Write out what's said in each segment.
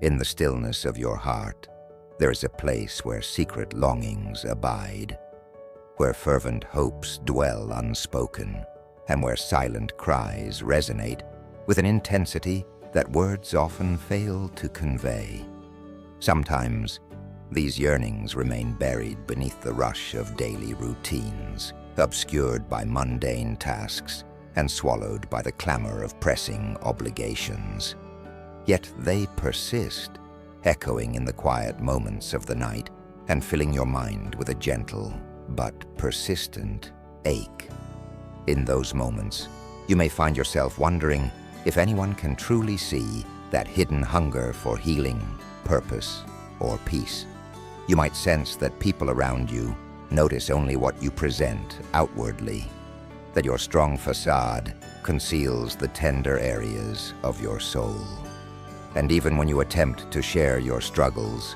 In the stillness of your heart, there is a place where secret longings abide, where fervent hopes dwell unspoken, and where silent cries resonate with an intensity that words often fail to convey. Sometimes, these yearnings remain buried beneath the rush of daily routines, obscured by mundane tasks and swallowed by the clamor of pressing obligations. Yet they persist, echoing in the quiet moments of the night and filling your mind with a gentle but persistent ache. In those moments, you may find yourself wondering if anyone can truly see that hidden hunger for healing, purpose, or peace. You might sense that people around you notice only what you present outwardly, that your strong facade conceals the tender areas of your soul. And even when you attempt to share your struggles,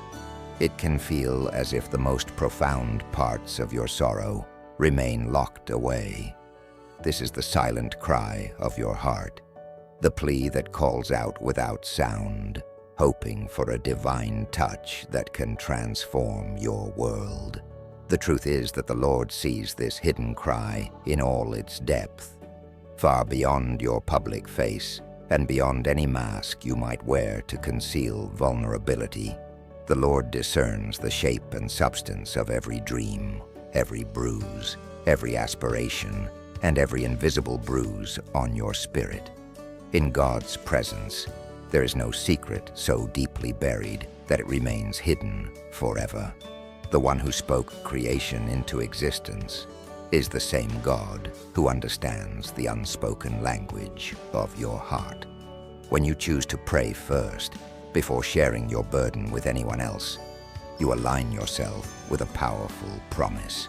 it can feel as if the most profound parts of your sorrow remain locked away. This is the silent cry of your heart, the plea that calls out without sound, hoping for a divine touch that can transform your world. The truth is that the Lord sees this hidden cry in all its depth, far beyond your public face and beyond any mask you might wear to conceal vulnerability. The Lord discerns the shape and substance of every dream, every bruise, every aspiration, and every invisible bruise on your spirit. In God's presence, there is no secret so deeply buried that it remains hidden forever. The one who spoke creation into existence is the same God who understands the unspoken language of your heart. When you choose to pray first, before sharing your burden with anyone else, you align yourself with a powerful promise.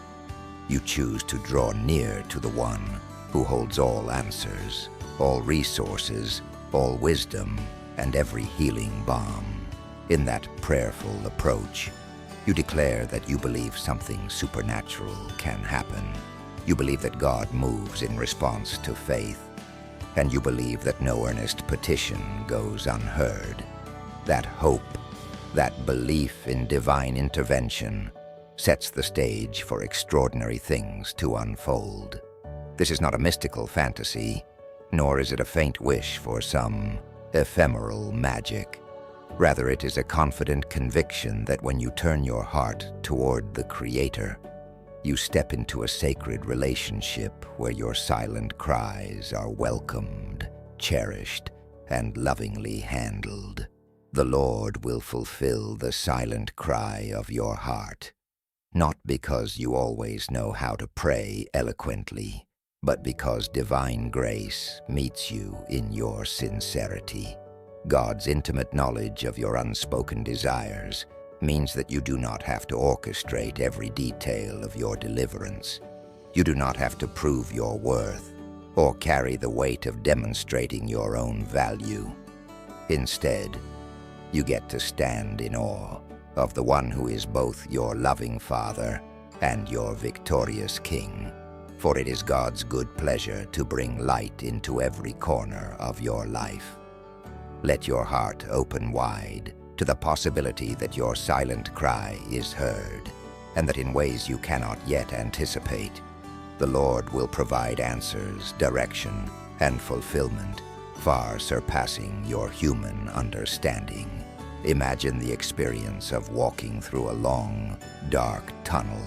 You choose to draw near to the one who holds all answers, all resources, all wisdom, and every healing balm. In that prayerful approach, you declare that you believe something supernatural can happen. You believe that God moves in response to faith, and you believe that no earnest petition goes unheard. That hope, that belief in divine intervention, sets the stage for extraordinary things to unfold. This is not a mystical fantasy, nor is it a faint wish for some ephemeral magic. Rather, it is a confident conviction that when you turn your heart toward the Creator, you step into a sacred relationship where your silent cries are welcomed, cherished, and lovingly handled. The Lord will fulfill the silent cry of your heart, not because you always know how to pray eloquently, but because divine grace meets you in your sincerity. God's intimate knowledge of your unspoken desires means that you do not have to orchestrate every detail of your deliverance. You do not have to prove your worth or carry the weight of demonstrating your own value. Instead, you get to stand in awe of the one who is both your loving Father and your victorious King, for it is God's good pleasure to bring light into every corner of your life. Let your heart open wide to the possibility that your silent cry is heard, and that in ways you cannot yet anticipate, the Lord will provide answers, direction, and fulfillment far surpassing your human understanding. Imagine the experience of walking through a long, dark tunnel.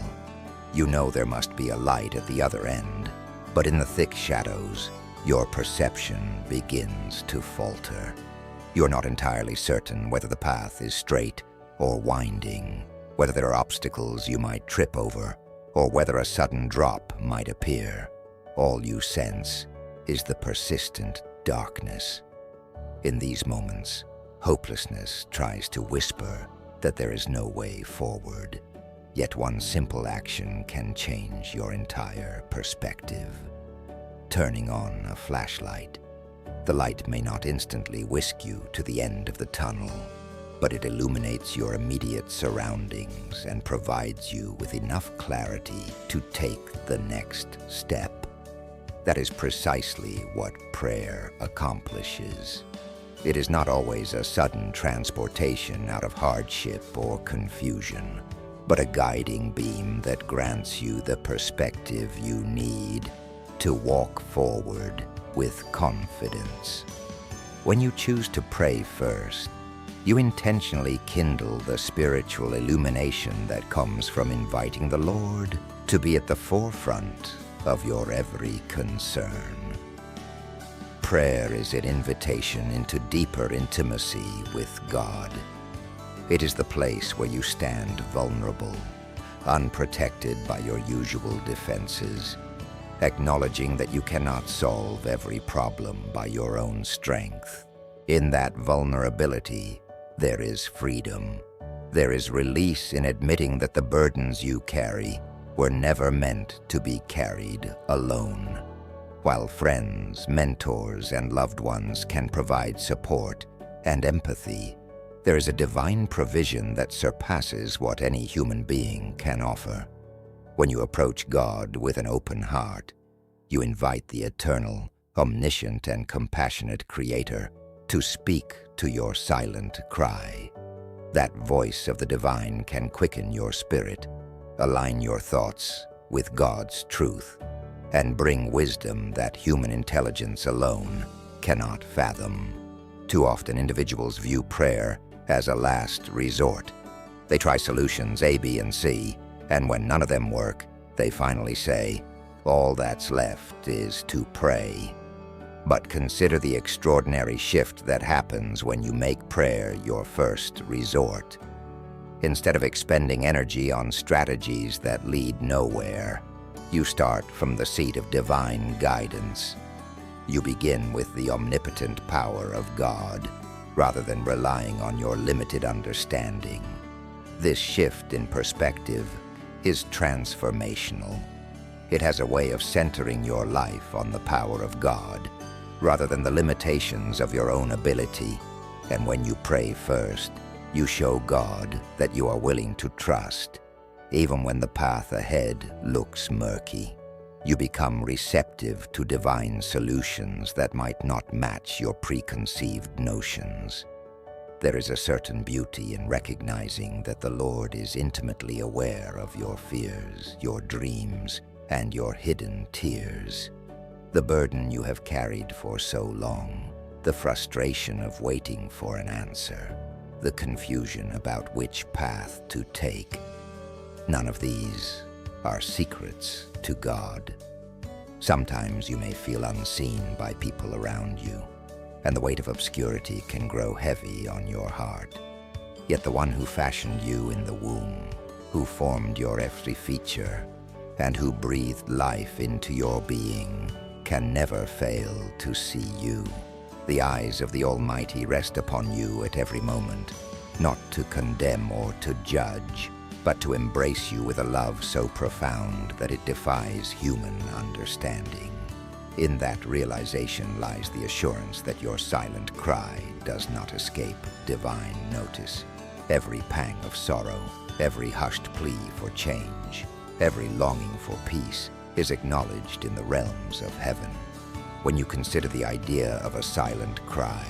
You know there must be a light at the other end, but in the thick shadows, your perception begins to falter. You're not entirely certain whether the path is straight or winding, whether there are obstacles you might trip over, or whether a sudden drop might appear. All you sense is the persistent darkness. In these moments, hopelessness tries to whisper that there is no way forward. Yet one simple action can change your entire perspective. Turning on a flashlight. The light may not instantly whisk you to the end of the tunnel, but it illuminates your immediate surroundings and provides you with enough clarity to take the next step. That is precisely what prayer accomplishes. It is not always a sudden transportation out of hardship or confusion, but a guiding beam that grants you the perspective you need to walk forward with confidence. When you choose to pray first, you intentionally kindle the spiritual illumination that comes from inviting the Lord to be at the forefront of your every concern. Prayer is an invitation into deeper intimacy with God. It is the place where you stand vulnerable, unprotected by your usual defenses, acknowledging that you cannot solve every problem by your own strength. In that vulnerability, there is freedom. There is release in admitting that the burdens you carry were never meant to be carried alone. While friends, mentors, and loved ones can provide support and empathy, there is a divine provision that surpasses what any human being can offer. When you approach God with an open heart, you invite the eternal, omniscient, and compassionate Creator to speak to your silent cry. That voice of the divine can quicken your spirit, align your thoughts with God's truth, and bring wisdom that human intelligence alone cannot fathom. Too often, individuals view prayer as a last resort. They try solutions A, B, and C, and when none of them work, they finally say, "All that's left is to pray." But consider the extraordinary shift that happens when you make prayer your first resort. Instead of expending energy on strategies that lead nowhere, you start from the seat of divine guidance. You begin with the omnipotent power of God, rather than relying on your limited understanding. This shift in perspective is transformational. It has a way of centering your life on the power of God, rather than the limitations of your own ability. And when you pray first, you show God that you are willing to trust, even when the path ahead looks murky. You become receptive to divine solutions that might not match your preconceived notions. There is a certain beauty in recognizing that the Lord is intimately aware of your fears, your dreams, and your hidden tears. The burden you have carried for so long, the frustration of waiting for an answer, the confusion about which path to take. None of these are secrets to God. Sometimes you may feel unseen by people around you, and the weight of obscurity can grow heavy on your heart. Yet the one who fashioned you in the womb, who formed your every feature, and who breathed life into your being, can never fail to see you. The eyes of the Almighty rest upon you at every moment, not to condemn or to judge, but to embrace you with a love so profound that it defies human understanding. In that realization lies the assurance that your silent cry does not escape divine notice. Every pang of sorrow, every hushed plea for change, every longing for peace is acknowledged in the realms of heaven. When you consider the idea of a silent cry,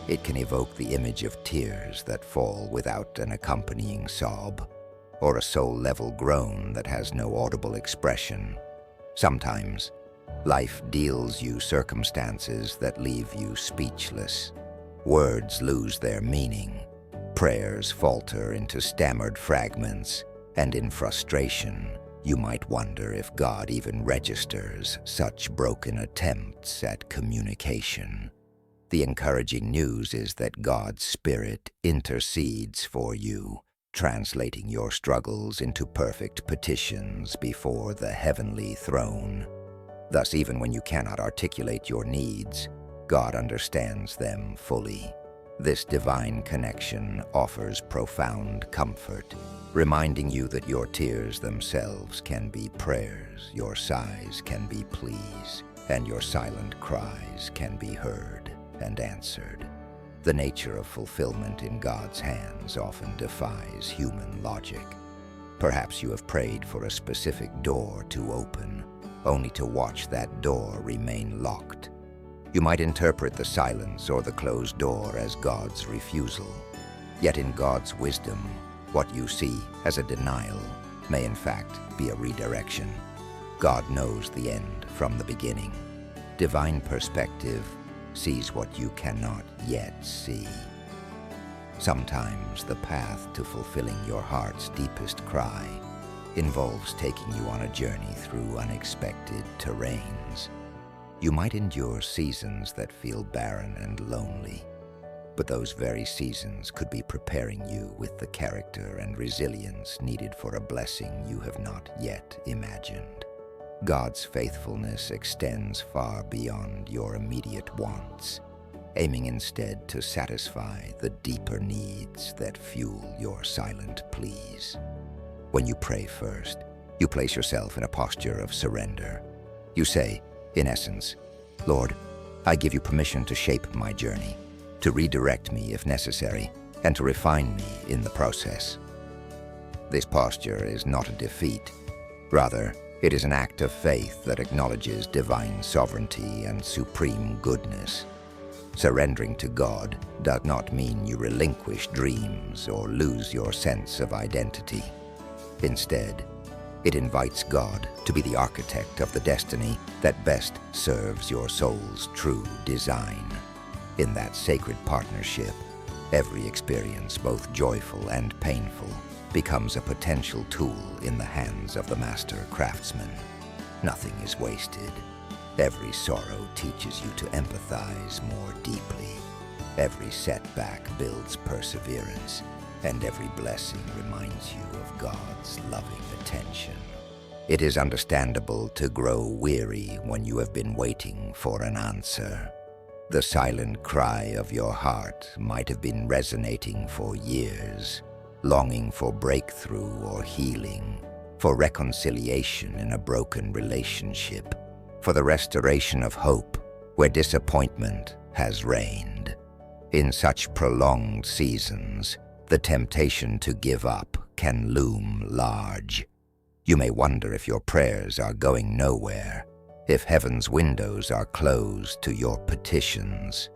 it can evoke the image of tears that fall without an accompanying sob, or a soul-level groan that has no audible expression. Sometimes, life deals you circumstances that leave you speechless. Words lose their meaning, prayers falter into stammered fragments, and in frustration, you might wonder if God even registers such broken attempts at communication. The encouraging news is that God's Spirit intercedes for you, translating your struggles into perfect petitions before the heavenly throne. Thus, even when you cannot articulate your needs, God understands them fully. This divine connection offers profound comfort, reminding you that your tears themselves can be prayers, your sighs can be pleas, and your silent cries can be heard and answered. The nature of fulfillment in God's hands often defies human logic. Perhaps you have prayed for a specific door to open, only to watch that door remain locked. You might interpret the silence or the closed door as God's refusal. Yet in God's wisdom, what you see as a denial may in fact be a redirection. God knows the end from the beginning. Divine perspective sees what you cannot yet see. Sometimes the path to fulfilling your heart's deepest cry involves taking you on a journey through unexpected terrains. You might endure seasons that feel barren and lonely, but those very seasons could be preparing you with the character and resilience needed for a blessing you have not yet imagined. God's faithfulness extends far beyond your immediate wants, aiming instead to satisfy the deeper needs that fuel your silent pleas. When you pray first, you place yourself in a posture of surrender. You say, in essence, Lord, I give you permission to shape my journey, to redirect me if necessary, and to refine me in the process. This posture is not a defeat. Rather, it is an act of faith that acknowledges divine sovereignty and supreme goodness. Surrendering to God does not mean you relinquish dreams or lose your sense of identity. Instead, it invites God to be the architect of the destiny that best serves your soul's true design. In that sacred partnership, every experience, both joyful and painful, becomes a potential tool in the hands of the master craftsman. Nothing is wasted. Every sorrow teaches you to empathize more deeply. Every setback builds perseverance, and every blessing reminds you of God's loving attention. It is understandable to grow weary when you have been waiting for an answer. The silent cry of your heart might have been resonating for years, longing for breakthrough or healing, for reconciliation in a broken relationship, for the restoration of hope where disappointment has reigned. In such prolonged seasons, the temptation to give up can loom large. You may wonder if your prayers are going nowhere, if heaven's windows are closed to your petitions.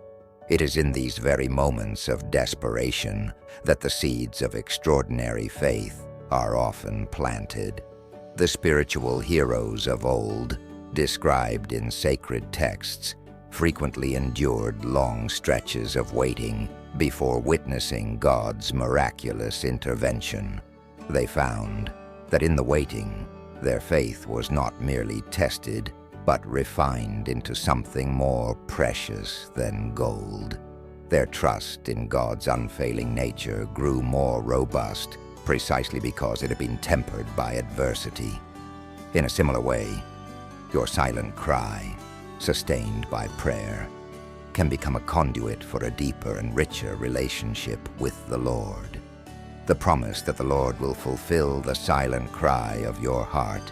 It is in these very moments of desperation that the seeds of extraordinary faith are often planted. The spiritual heroes of old, described in sacred texts, frequently endured long stretches of waiting before witnessing God's miraculous intervention. They found that in the waiting, their faith was not merely tested, but refined into something more precious than gold. Their trust in God's unfailing nature grew more robust precisely because it had been tempered by adversity. In a similar way, your silent cry, sustained by prayer, can become a conduit for a deeper and richer relationship with the Lord. The promise that the Lord will fulfill the silent cry of your heart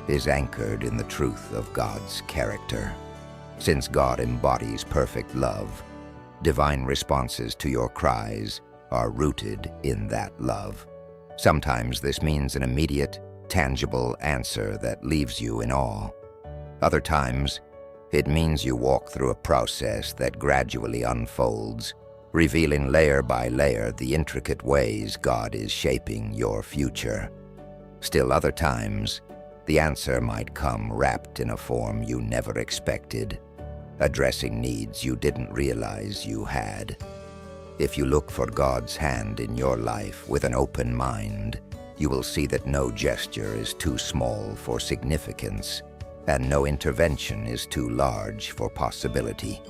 is anchored in the truth of God's character. Since God embodies perfect love, divine responses to your cries are rooted in that love. Sometimes this means an immediate, tangible answer that leaves you in awe. Other times, it means you walk through a process that gradually unfolds, revealing layer by layer the intricate ways God is shaping your future. Still other times, the answer might come wrapped in a form you never expected, addressing needs you didn't realize you had. If you look for God's hand in your life with an open mind, you will see that no gesture is too small for significance, and no intervention is too large for possibility.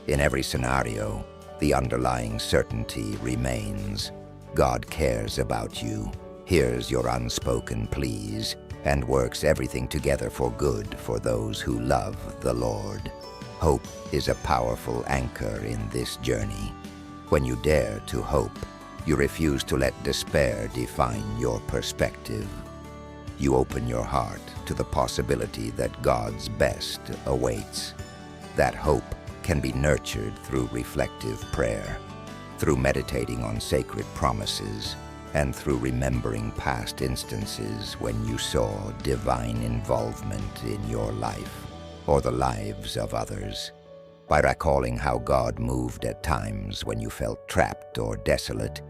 In every scenario, the underlying certainty remains. God cares about you, hears your unspoken pleas, and works everything together for good for those who love the Lord. Hope is a powerful anchor in this journey. When you dare to hope, you refuse to let despair define your perspective. You open your heart to the possibility that God's best awaits. That hope can be nurtured through reflective prayer, through meditating on sacred promises, and through remembering past instances when you saw divine involvement in your life or the lives of others. By recalling how God moved at times when you felt trapped or desolate,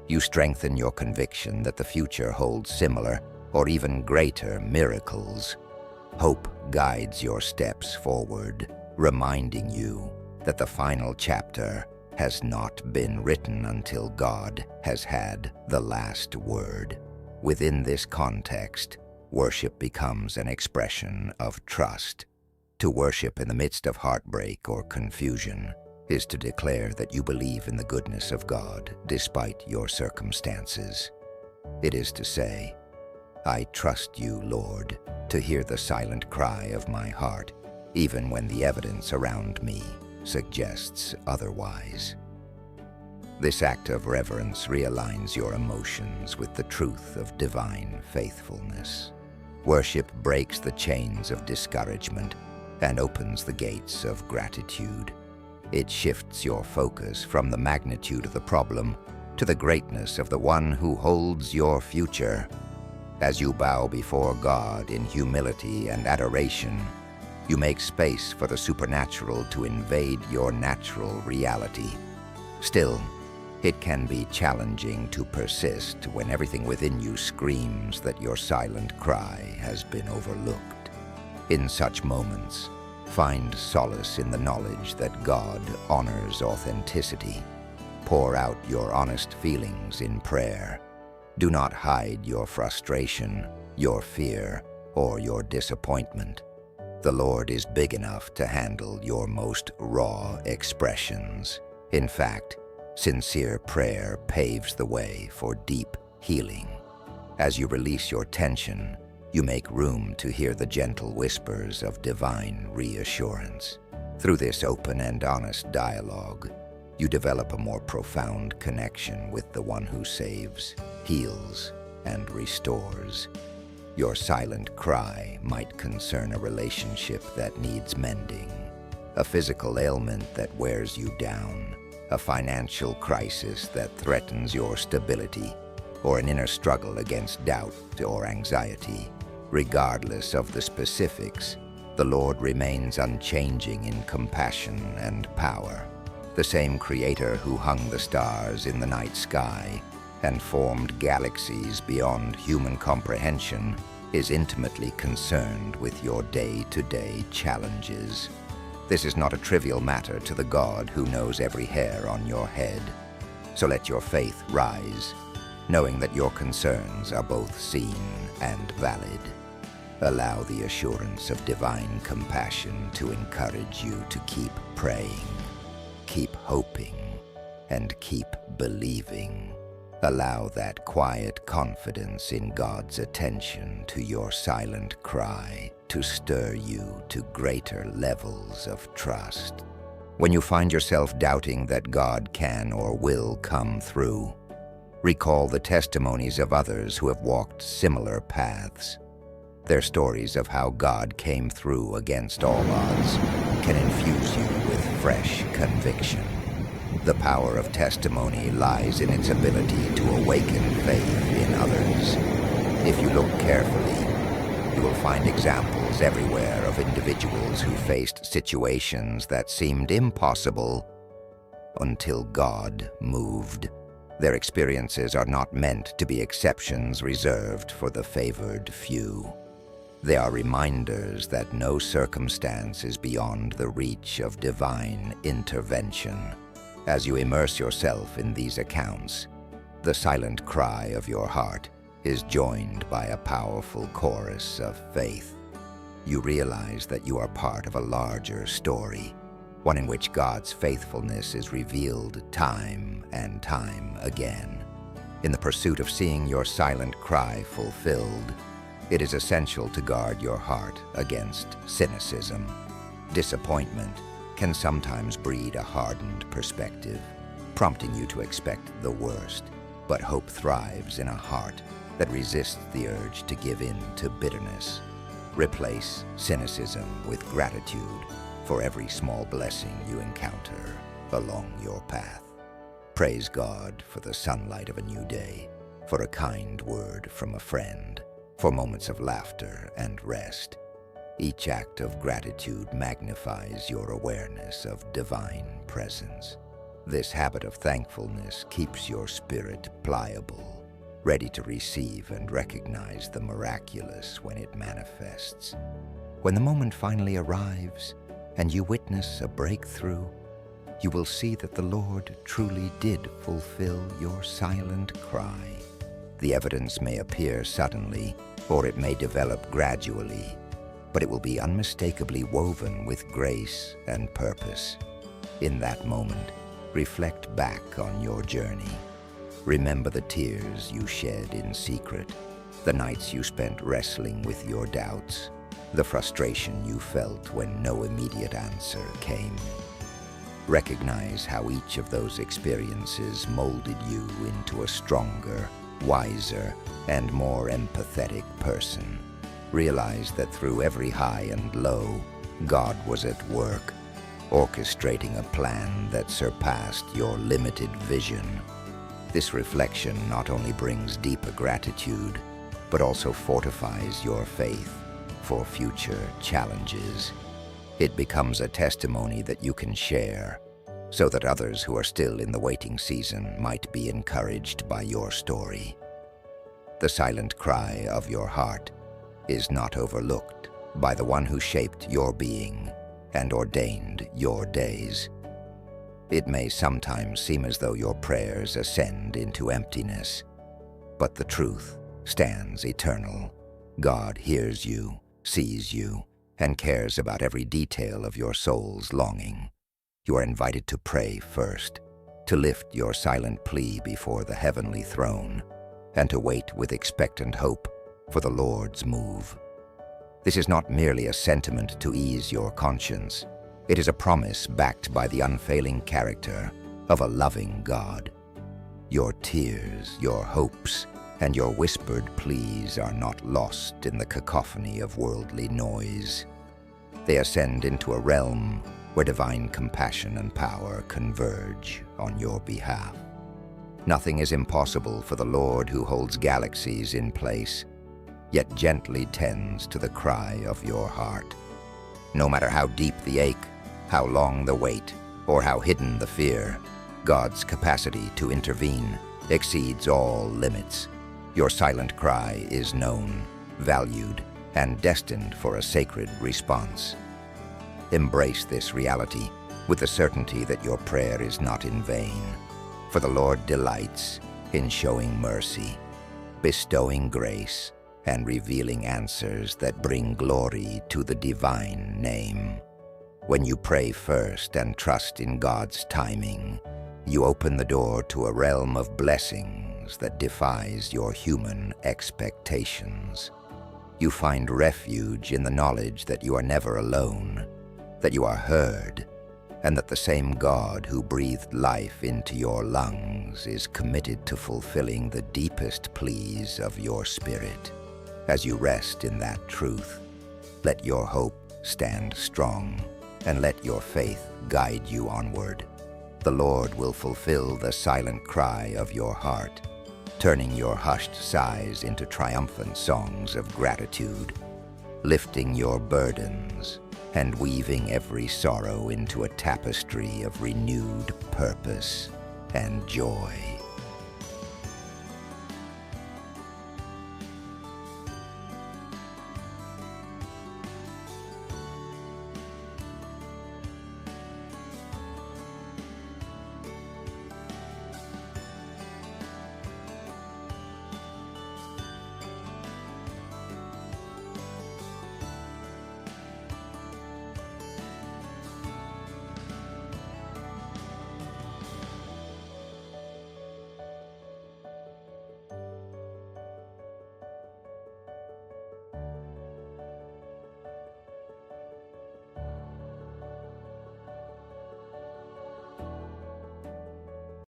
you strengthen your conviction that the future holds similar or even greater miracles. Hope guides your steps forward, reminding you that the final chapter has not been written until God has had the last word. Within this context, worship becomes an expression of trust. To worship in the midst of heartbreak or confusion is to declare that you believe in the goodness of God despite your circumstances. It is to say, "I trust you, Lord, to hear the silent cry of my heart, even when the evidence around me suggests otherwise." This act of reverence realigns your emotions with the truth of divine faithfulness. Worship breaks the chains of discouragement and opens the gates of gratitude. It shifts your focus from the magnitude of the problem to the greatness of the one who holds your future. As you bow before God in humility and adoration, you make space for the supernatural to invade your natural reality. Still, it can be challenging to persist when everything within you screams that your silent cry has been overlooked. In such moments, find solace in the knowledge that God honors authenticity. Pour out your honest feelings in prayer. Do not hide your frustration, your fear, or your disappointment. The Lord is big enough to handle your most raw expressions. In fact, sincere prayer paves the way for deep healing. As you release your tension, you make room to hear the gentle whispers of divine reassurance. Through this open and honest dialogue, you develop a more profound connection with the one who saves, heals, and restores. Your silent cry might concern a relationship that needs mending, a physical ailment that wears you down, a financial crisis that threatens your stability, or an inner struggle against doubt or anxiety. Regardless of the specifics, the Lord remains unchanging in compassion and power. The same Creator who hung the stars in the night sky and formed galaxies beyond human comprehension is intimately concerned with your day-to-day challenges. This is not a trivial matter to the God who knows every hair on your head. So let your faith rise, knowing that your concerns are both seen and valid. Allow the assurance of divine compassion to encourage you to keep praying, keep hoping, and keep believing. Allow that quiet confidence in God's attention to your silent cry to stir you to greater levels of trust. When you find yourself doubting that God can or will come through, recall the testimonies of others who have walked similar paths. Their stories of how God came through against all odds can infuse you with fresh conviction. The power of testimony lies in its ability to awaken faith in others. If you look carefully, you will find examples everywhere of individuals who faced situations that seemed impossible until God moved. Their experiences are not meant to be exceptions reserved for the favored few. They are reminders that no circumstance is beyond the reach of divine intervention. As you immerse yourself in these accounts, the silent cry of your heart is joined by a powerful chorus of faith. You realize that you are part of a larger story, one in which God's faithfulness is revealed time and time again. In the pursuit of seeing your silent cry fulfilled, it is essential to guard your heart against cynicism. Disappointment can sometimes breed a hardened perspective, prompting you to expect the worst. But hope thrives in a heart that resists the urge to give in to bitterness. Replace cynicism with gratitude for every small blessing you encounter along your path. Praise God for the sunlight of a new day, for a kind word from a friend, for moments of laughter and rest. Each act of gratitude magnifies your awareness of divine presence. This habit of thankfulness keeps your spirit pliable, ready to receive and recognize the miraculous when it manifests. When the moment finally arrives and you witness a breakthrough, you will see that the Lord truly did fulfill your silent cry. The evidence may appear suddenly, or it may develop gradually, but it will be unmistakably woven with grace and purpose. In that moment, reflect back on your journey. Remember the tears you shed in secret, the nights you spent wrestling with your doubts, the frustration you felt when no immediate answer came. Recognize how each of those experiences molded you into a stronger, wiser, and more empathetic person. Realize that through every high and low, God was at work, orchestrating a plan that surpassed your limited vision. This reflection not only brings deeper gratitude, but also fortifies your faith for future challenges. It becomes a testimony that you can share, so that others who are still in the waiting season might be encouraged by your story. The silent cry of your heart is not overlooked by the one who shaped your being and ordained your days. It may sometimes seem as though your prayers ascend into emptiness, but the truth stands eternal. God hears you, sees you, and cares about every detail of your soul's longing. You are invited to pray first, to lift your silent plea before the heavenly throne, and to wait with expectant hope for the Lord's move. This is not merely a sentiment to ease your conscience. It is a promise backed by the unfailing character of a loving God. Your tears, your hopes, and your whispered pleas are not lost in the cacophony of worldly noise. They ascend into a realm where divine compassion and power converge on your behalf. Nothing is impossible for the Lord who holds galaxies in place, yet gently tends to the cry of your heart. No matter how deep the ache, how long the wait, or how hidden the fear, God's capacity to intervene exceeds all limits. Your silent cry is known, valued, and destined for a sacred response. Embrace this reality with the certainty that your prayer is not in vain, for the Lord delights in showing mercy, bestowing grace, and revealing answers that bring glory to the divine name. When you pray first and trust in God's timing, you open the door to a realm of blessings that defies your human expectations. You find refuge in the knowledge that you are never alone, that you are heard, and that the same God who breathed life into your lungs is committed to fulfilling the deepest pleas of your spirit. As you rest in that truth, let your hope stand strong, and let your faith guide you onward. The Lord will fulfill the silent cry of your heart, turning your hushed sighs into triumphant songs of gratitude, lifting your burdens and weaving every sorrow into a tapestry of renewed purpose and joy.